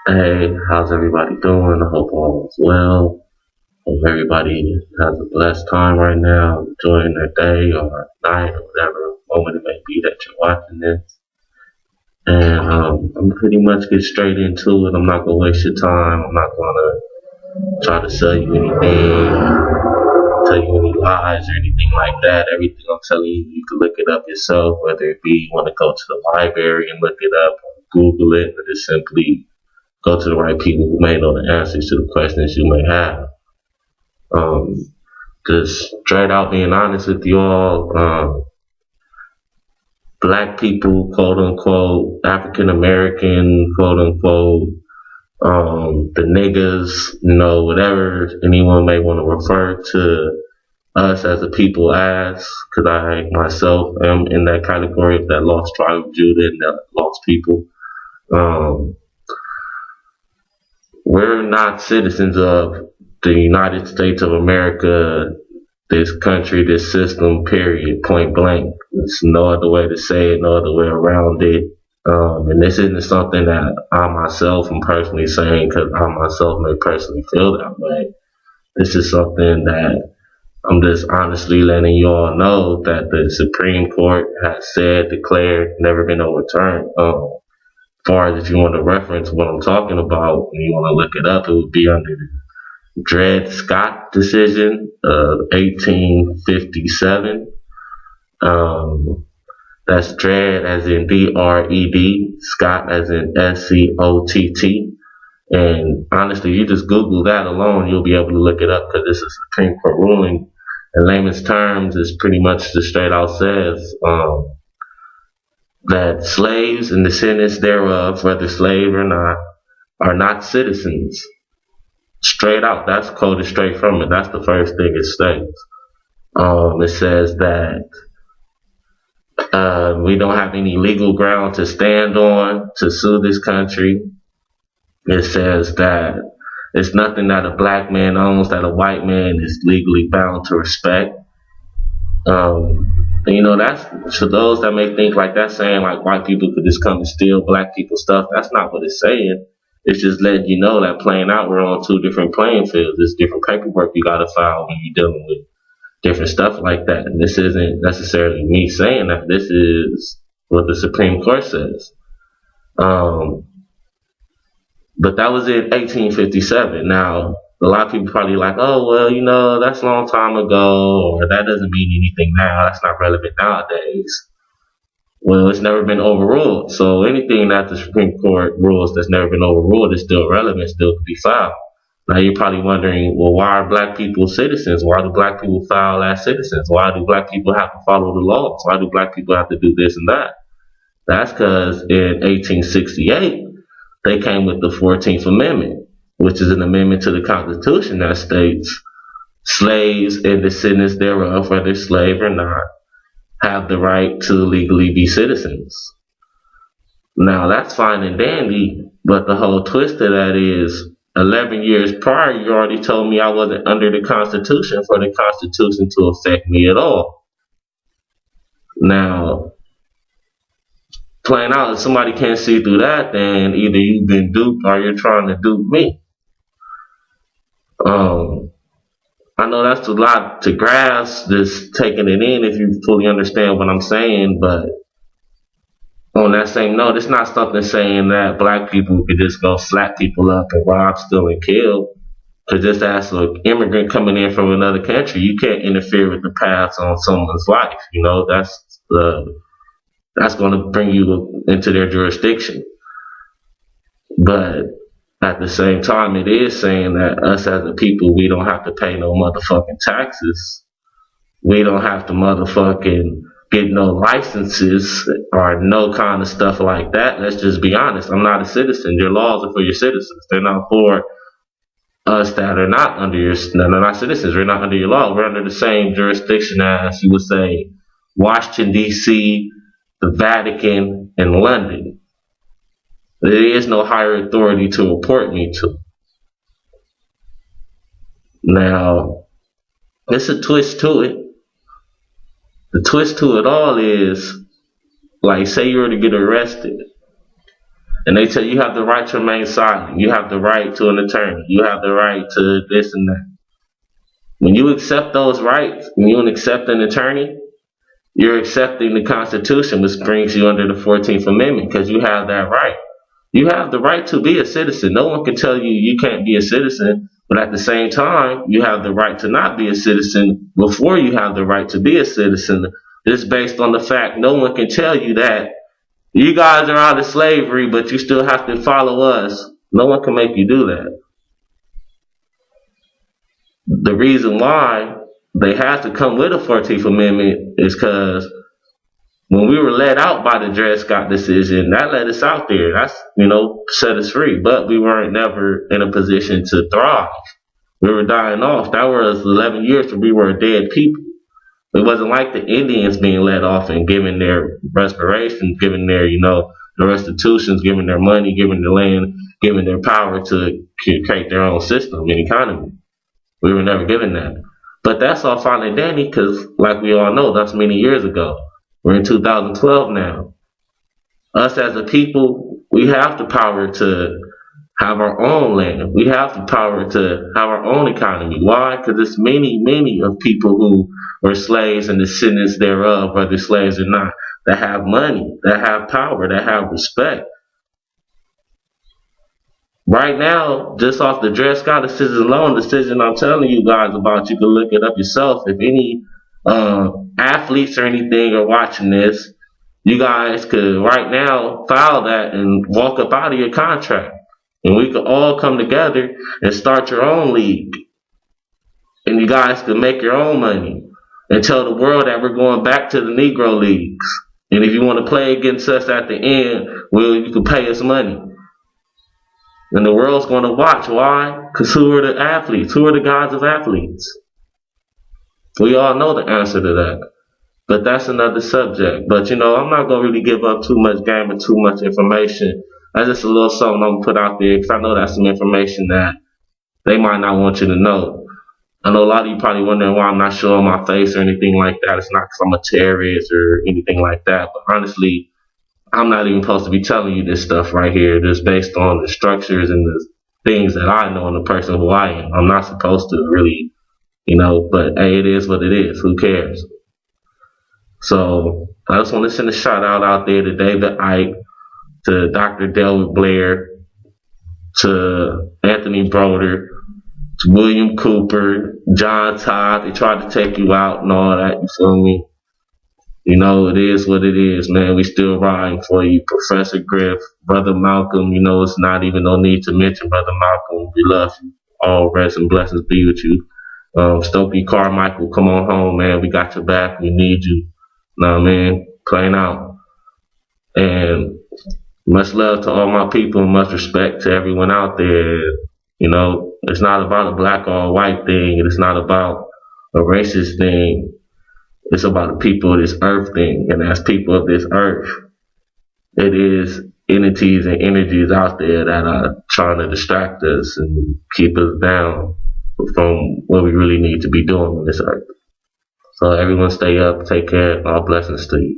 Hey, how's everybody doing? I hope all is well. Hope everybody has a blessed time right now, enjoying their day or night or whatever moment it may be that you're watching this. And I'm pretty much get straight into it. I'm not gonna waste your time. I'm not gonna try to sell you anything, tell you any lies or anything like that. Everything I'm telling you, you can look it up yourself. Whether it be you want to go to the library and look it up, or Google it, or just simply go to the right people who may know the answers to the questions you may have. Um, just straight out being honest with you all, black people, quote unquote, African American, quote unquote, the niggas, whatever anyone may want to refer to us as a people as, because I myself am in that category of that lost tribe of Judah and that lost people. Um, we're not citizens of the United States of America, this country, this system, period, point blank. There's no other way to say it, no other way around it. And this isn't something that I myself am personally saying because I myself may personally feel that way. This is something that I'm just honestly letting you all know that the Supreme Court has said, declared, never been overturned. As far as if you want to reference what I'm talking about and you want to look it up, it would be under the Dred Scott decision of 1857. That's Dred as in D-R-E-D, Scott as in S-C-O-T-T. And honestly, you just Google that alone, you'll be able to look it up because this is a Supreme Court ruling. In layman's terms, it's pretty much just straight out says that slaves and descendants thereof, whether slave or not, are not citizens. Straight out, that's quoted straight from it. That's the first thing it states. It says that we don't have any legal ground to stand on to sue this country. It says that it's nothing that a black man owns that a white man is legally bound to respect. That's for those that may think like that's saying like white people could just come and steal black people's stuff. That's not what it's saying. It's just letting you know that playing out we're on two different playing fields. There's different paperwork you gotta file when you're dealing with different stuff like that. And this isn't necessarily me saying that. This is what the Supreme Court says. But that was in 1857. Now, a lot of people probably like, oh, well, that's a long time ago, or that doesn't mean anything now. That's not relevant nowadays. Well, it's never been overruled. So anything that the Supreme Court rules that's never been overruled is still relevant, still could be filed. Now you're probably wondering, well, why are black people citizens? Why do black people file as citizens? Why do black people have to follow the laws? Why do black people have to do this and that? That's because in 1868, they came with the 14th Amendment, which is an amendment to the Constitution that states slaves and descendants thereof, whether slave or not, have the right to legally be citizens. Now that's fine and dandy, but the whole twist of that is 11 years prior, you already told me I wasn't under the Constitution for the Constitution to affect me at all. Now, playing out, if somebody can't see through that, then either you've been duped or you're trying to dupe me. I know that's a lot to grasp, just taking it in if you fully understand what I'm saying, but on that same note, it's not something saying that black people could just go slap people up and rob, steal, and kill. Because just as an immigrant coming in from another country, you can't interfere with the paths on someone's life. That's going to bring you into their jurisdiction. But at the same time, it is saying that us as a people, we don't have to pay no motherfucking taxes. We don't have to motherfucking get no licenses or no kind of stuff like that. Let's just be honest. I'm not a citizen. Your laws are for your citizens. They're not for us that are not under your, they're not citizens. We're not under your law. We're under the same jurisdiction as, you would say, Washington, D.C., the Vatican, and London. There is no higher authority to report me to. Now, there's a twist to it. The twist to it all is, like, say you were to get arrested. And they tell you have the right to remain silent. You have the right to an attorney. You have the right to this and that. When you accept those rights, when you accept an attorney, you're accepting the Constitution, which brings you under the 14th Amendment, because you have that right. You have the right to be a citizen. No one can tell you you can't be a citizen, but at the same time, you have the right to not be a citizen before you have the right to be a citizen. It's based on the fact no one can tell you that you guys are out of slavery, but you still have to follow us. No one can make you do that. The reason why they have to come with a 14th Amendment is because when we were let out by the Dred Scott decision, that let us out there. That's, set us free. But we weren't never in a position to thrive. We were dying off. That was 11 years where we were a dead people. It wasn't like the Indians being let off and given their respiration, given their, the restitutions, given their money, given their land, given their power to create their own system and economy. We were never given that. But that's all fine and dandy because, like we all know, that's many years ago. We're in 2012 now. Us as a people, we have the power to have our own land. We have the power to have our own economy. Why? Because there's many of people who were slaves and descendants thereof, whether slaves or not, that have money, that have power, that have respect. Right now, just off the Dred Scott decision alone, decision I'm telling you guys about, you can look it up yourself. If any athletes or anything are watching this, you guys could right now file that and walk up out of your contract. And we could all come together and start your own league. And you guys could make your own money and tell the world that we're going back to the Negro Leagues. And if you want to play against us at the end, well, you can pay us money. And the world's going to watch. Why? Because who are the athletes? Who are the gods of athletes? We all know the answer to that. But that's another subject. But, I'm not going to really give up too much game and too much information. That's just a little something I'm going to put out there because I know that's some information that they might not want you to know. I know a lot of you probably wondering why I'm not showing my face or anything like that. It's not because I'm a terrorist or anything like that. But honestly, I'm not even supposed to be telling you this stuff right here. Just based on the structures and the things that I know and the person who I am. I'm not supposed to really, but hey, it is what it is. Who cares? So I just want to send a shout out there to David Icke, to Dr. Delbert Blair, to Anthony Broder, to William Cooper, John Todd. They tried to take you out and all that, you feel me? It is what it is, man. We still riding for you. Professor Griff, Brother Malcolm, it's not even no need to mention Brother Malcolm. We love you. All rest and blessings be with you. Stokely Carmichael, come on home, man. We got your back. We need you. Nah, man. Playing out. And much love to all my people and much respect to everyone out there. It's not about a black or white thing. It's not about a racist thing. It's about the people of this earth thing. And as people of this earth, it is entities and energies out there that are trying to distract us and keep us down from what we really need to be doing on this earth. So everyone stay up, take care, all blessings to you.